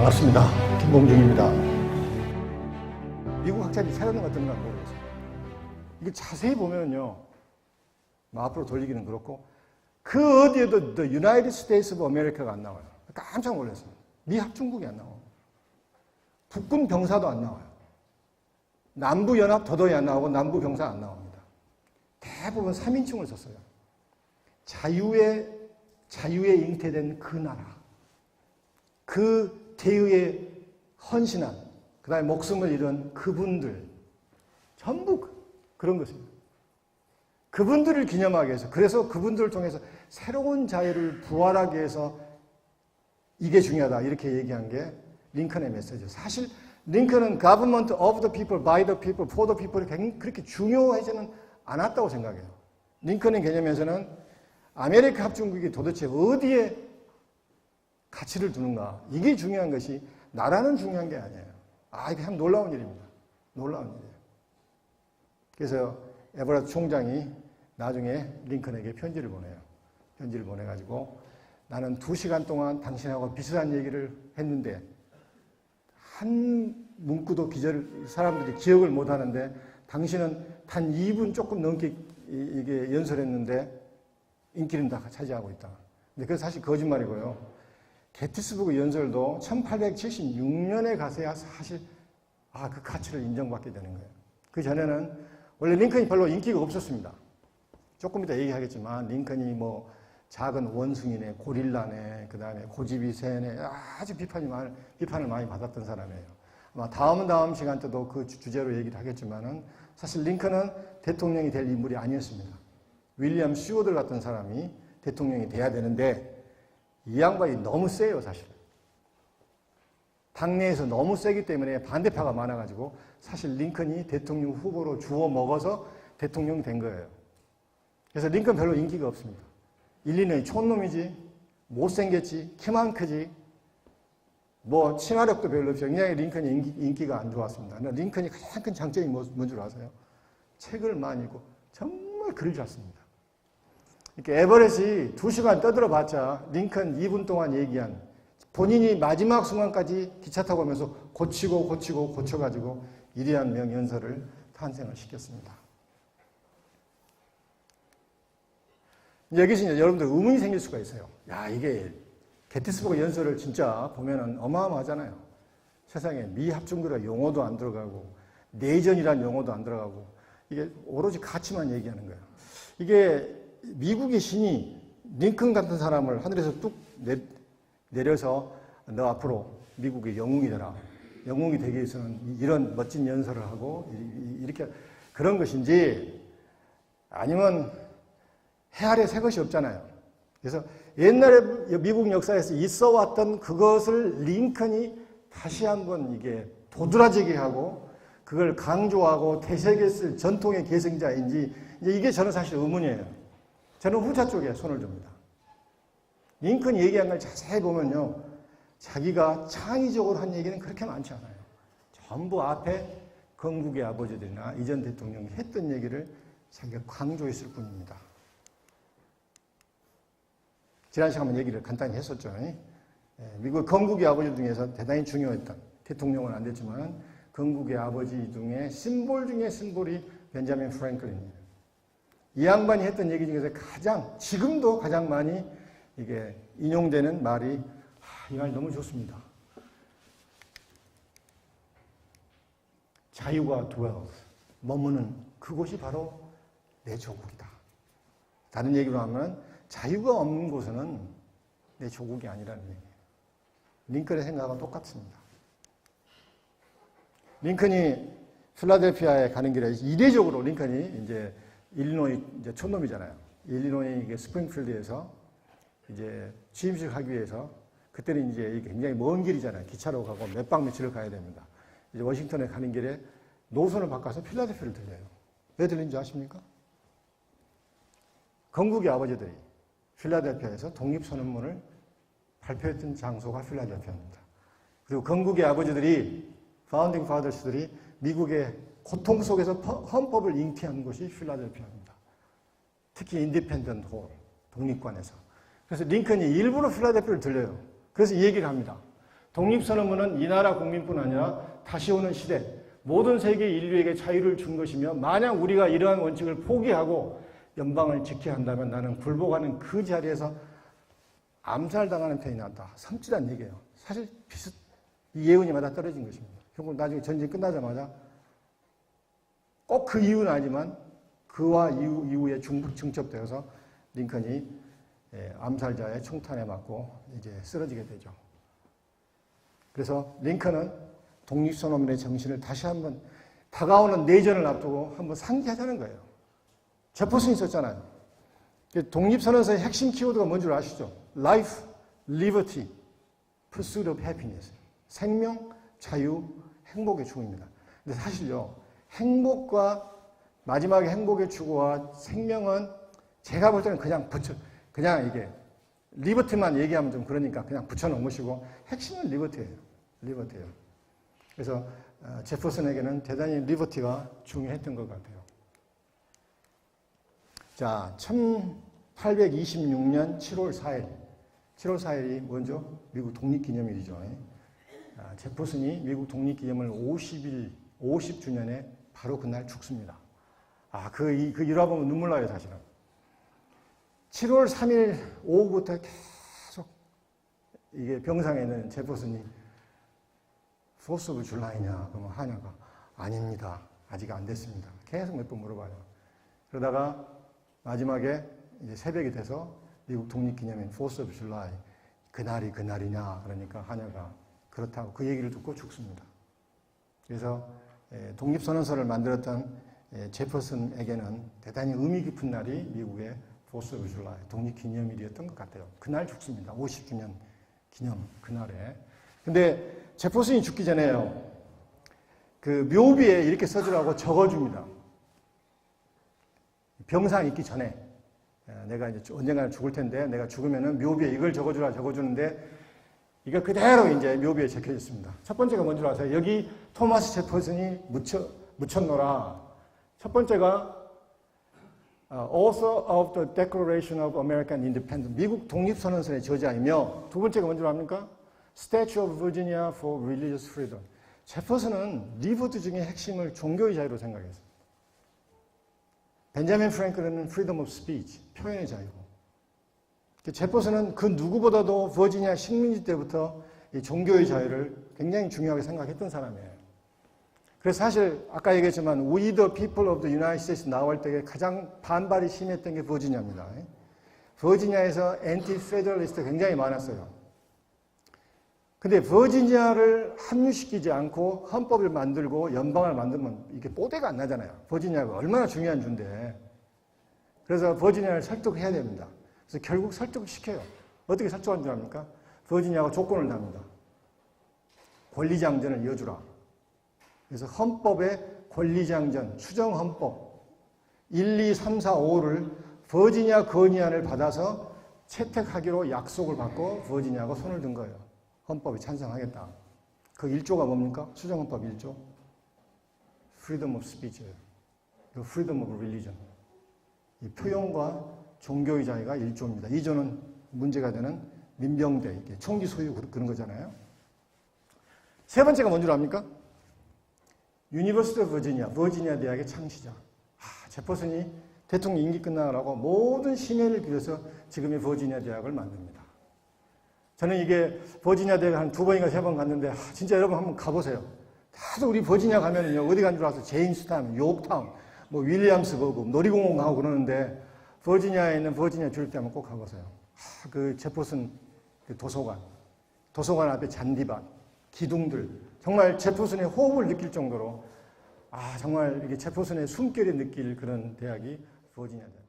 반갑습니다. 김봉중입니다. 미국 학자들이 사연은 어떤가 모르겠어요. 이게 자세히 보면요, 앞으로 돌리기는 그렇고 그 어디에도 The United States of America가 안 나와요. 깜짝 놀랐어요. 미 합중국이 안 나와요. 북군 병사도 안 나와요. 남부연합 더더이 안 나오고 남부 병사 안 나옵니다. 대부분 3인칭을 썼어요. 자유에 잉태된 그 나라, 그 대의에 헌신한, 그 다음에 목숨을 잃은 그분들, 전부 그런 것입니다. 그분들을 기념하기 위해서, 그래서 그분들을 통해서 새로운 자유를 부활하기 위해서 이게 중요하다, 이렇게 얘기한 게 링컨의 메시지예요. 사실 링컨은 government of the people, by the people, for the people이 그렇게 중요하지는 않았다고 생각해요. 링컨의 개념에서는 아메리카 합중국이 도대체 어디에 가치를 두는가, 이게 중요한 것이 나라는 중요한 게 아니에요. 이게 참 놀라운 일입니다. 놀라운 일이에요. 그래서 에버라트 총장이 나중에 링컨에게 편지를 보내요. 편지를 보내가지고 나는 2시간 동안 당신하고 비슷한 얘기를 했는데 한 문구도 사람들이 기억을 못 하는데 당신은 단 2분 조금 넘게 이게 연설했는데 인기는 다 차지하고 있다. 근데 그건 사실 거짓말이고요. 게티스버그 연설도 1876년에 가서야 사실 그 가치를 인정받게 되는 거예요. 그 전에는 원래 링컨이 별로 인기가 없었습니다. 조금 이따 얘기하겠지만 링컨이 뭐 작은 원숭이네, 고릴라네, 그 다음에 고집이 세네, 아주 비판을 많이 받았던 사람이에요. 아마 다음 시간 때도 그 주제로 얘기를 하겠지만은 사실 링컨은 대통령이 될 인물이 아니었습니다. 윌리엄 스워드 같은 사람이 대통령이 돼야 되는데 이 양반이 너무 세요, 사실. 당내에서 너무 세기 때문에 반대파가 많아가지고 사실 링컨이 대통령 후보로 주워 먹어서 대통령이 된 거예요. 그래서 링컨 별로 인기가 없습니다. 일리노이 촌놈이지, 못생겼지, 키만 크지, 뭐 친화력도 별로 없죠. 굉장히 링컨이 인기가 안 좋았습니다. 링컨이 가장 큰 장점이 뭔 줄 아세요? 책을 많이 읽고 정말 글을 잘 씁니다. 이렇게 에버렛이 2시간 떠들어봤자 링컨 2분 동안 얘기한, 본인이 마지막 순간까지 기차 타고 오면서 고쳐가지고 위대한 명연설을 탄생을 시켰습니다. 여기서 이제 여러분들 의문이 생길 수가 있어요. 이게 게티스버그 연설을 진짜 보면은 어마어마하잖아요. 세상에 미 합중국이라 용어도 안 들어가고 내전이란 용어도 안 들어가고 이게 오로지 가치만 얘기하는 거예요. 이게 미국의 신이 링컨 같은 사람을 하늘에서 뚝 내려서 너 앞으로 미국의 영웅이 되라. 영웅이 되기 위해서는 이런 멋진 연설을 하고 이렇게 그런 것인지, 아니면 해 아래 새 것이 없잖아요. 그래서 옛날에 미국 역사에서 있어 왔던 그것을 링컨이 다시 한번 이게 도드라지게 하고 그걸 강조하고 되새겼을 전통의 계승자인지, 이게 저는 사실 의문이에요. 저는 후자 쪽에 손을 듭니다. 링컨이 얘기한 걸 자세히 보면요, 자기가 창의적으로 한 얘기는 그렇게 많지 않아요. 전부 앞에 건국의 아버지들이나 이전 대통령이 했던 얘기를 자기가 강조했을 뿐입니다. 지난 시간에 얘기를 간단히 했었죠. 미국 건국의 아버지 중에서 대단히 중요했던, 대통령은 안 됐지만 건국의 아버지 중에 심볼 중에 심볼이 벤자민 프랭클린이에요. 이 양반이 했던 얘기 중에서 지금도 가장 많이 이게 인용되는 말이, 이 말 너무 좋습니다. 자유가 머무는 그곳이 바로 내 조국이다. 다른 얘기로 하면 자유가 없는 곳은 내 조국이 아니라는 얘기예요. 링컨의 생각은 똑같습니다. 링컨이 필라델피아에 가는 길에 이례적으로 링컨이 이제 일리노이 이제 촌놈이잖아요. 일리노이 스프링필드에서 이제 취임식 하기 위해서, 그때는 이제 이게 굉장히 먼 길이잖아요. 기차로 가고 몇 박 며칠을 가야 됩니다. 이제 워싱턴에 가는 길에 노선을 바꿔서 필라델피아를 들려요. 왜 들린 줄 아십니까? 건국의 아버지들이 필라델피아에서 독립선언문을 발표했던 장소가 필라델피아입니다. 그리고 건국의 아버지들이, 파운딩 파더스들이 미국의 고통 속에서 헌법을 잉태한 곳이 필라델피아입니다. 특히 인디펜던트 홀, 독립관에서. 그래서 링컨이 일부러 필라델피아를 들려요. 그래서 이 얘기를 합니다. 독립선언문은 이 나라 국민뿐 아니라 다시 오는 시대, 모든 세계 인류에게 자유를 준 것이며 만약 우리가 이러한 원칙을 포기하고 연방을 지켜야 한다면 나는 굴복하는 그 자리에서 암살당하는 편이 낫다. 섬찟한 얘기예요. 사실 이 예언이 맞아 떨어진 것입니다. 결국 나중에 전쟁 끝나자마자 꼭 그 이유는 아니지만 그와 이후에 중첩되어서 링컨이 암살자의 총탄에 맞고 이제 쓰러지게 되죠. 그래서 링컨은 독립선언문의 정신을 다시 한번 다가오는 내전을 앞두고 한번 상기하자는 거예요. 제퍼슨이 썼잖아요. 독립선언서의 핵심 키워드가 뭔 줄 아시죠? Life, Liberty, Pursuit of Happiness. 생명, 자유, 행복의 추구입니다. 근데 사실요, 행복과 마지막에 행복의 추구와 생명은 제가 볼 때는 그냥 이게 리버티만 얘기하면 좀 그러니까 그냥 붙여놓으시고 핵심은 리버티예요. 그래서 제퍼슨에게는 대단히 리버티가 중요했던 것 같아요. 자, 1826년 7월 4일. 7월 4일이 먼저 미국 독립기념일이죠. 제퍼슨이 미국 독립기념을 50주년에 바로 그날 죽습니다. 그 일화 보면 눈물 나요, 사실은. 7월 3일 오후부터 계속 이게 병상에 있는 제퍼슨이 포스 오브 줄라이냐, 그러면 하냐가 아닙니다. 아직 안 됐습니다. 계속 몇 번 물어봐요. 그러다가 마지막에 이제 새벽이 돼서 미국 독립기념일 포스 오브 줄라이 그날이 그날이냐 그러니까 하냐가 그렇다고 그 얘기를 듣고 죽습니다. 그래서 독립선언서를 만들었던 제퍼슨에게는 대단히 의미 깊은 날이 미국의 포스 오브 줄라이 독립기념일이었던 것 같아요. 그날 죽습니다. 50주년 기념 그날에. 근데 제퍼슨이 죽기 전에요. 그 묘비에 이렇게 써주라고 적어줍니다. 병상 있기 전에 내가 이제 언젠가는 죽을 텐데 내가 죽으면은 묘비에 이걸 적어주라 적어주는데 이거 그대로 이제 묘비에 적혀 있습니다. 첫 번째가 뭔지 아세요? 여기 토마스 제퍼슨이 묻혔노라. 첫 번째가 Author of the Declaration of American Independence. 미국 독립선언서의 저자이며 두 번째가 뭔지 압니까? Statue of Virginia for Religious Freedom. 제퍼슨은 리버티 중에 핵심을 종교의 자유로 생각했습니다. 벤자민 프랭클린은 Freedom of Speech, 표현의 자유고. 제퍼슨은 그 누구보다도 버지니아 식민지 때부터 이 종교의 자유를 굉장히 중요하게 생각했던 사람이에요. 그래서 사실 아까 얘기했지만 We the People of the United States 나올 때 가장 반발이 심했던 게 버지니아입니다. 버지니아에서 엔티-페더럴리스트가 굉장히 많았어요. 근데 버지니아를 합류시키지 않고 헌법을 만들고 연방을 만들면 이게 뽀대가 안 나잖아요. 버지니아가 얼마나 중요한 주인데. 그래서 버지니아를 설득해야 됩니다. 그래서 결국 설득을 시켜요. 어떻게 설득한 줄 압니까? 버지니아가 조건을 납니다. 권리장전을 이어주라. 그래서 헌법의 권리장전, 추정헌법 1, 2, 3, 4, 5를 버지니아 건의안을 받아서 채택하기로 약속을 받고 버지니아가 손을 든 거예요. 헌법에 찬성하겠다. 그 1조가 뭡니까? 추정헌법 1조. Freedom of Speech예요. Freedom of Religion. 이 표현과 종교의 자유가 1조입니다. 2조는 문제가 되는 민병대, 총기 소유 그런 거잖아요. 세 번째가 뭔 줄 압니까? 유니버시티 오브 버지니아, 버지니아 대학의 창시자. 제퍼슨이 대통령 임기 끝나라고 모든 심혈을 기울여서 지금의 버지니아 대학을 만듭니다. 저는 이게 버지니아 대학 한 2번인가 3번 갔는데 진짜 여러분 한번 가보세요. 다들 우리 버지니아 가면은요 어디 간 줄 알아서 제임스타운, 요크타운, 뭐 윌리엄스버그, 놀이공원 가고 그러는데 버지니아에 있는 버지니아 주립대 한번 꼭 가보세요. 그 제퍼슨 그 도서관 앞에 잔디밭, 기둥들 정말 제퍼슨의 호흡을 느낄 정도로 정말 이게 제퍼슨의 숨결이 느낄 그런 대학이 버지니아 대학.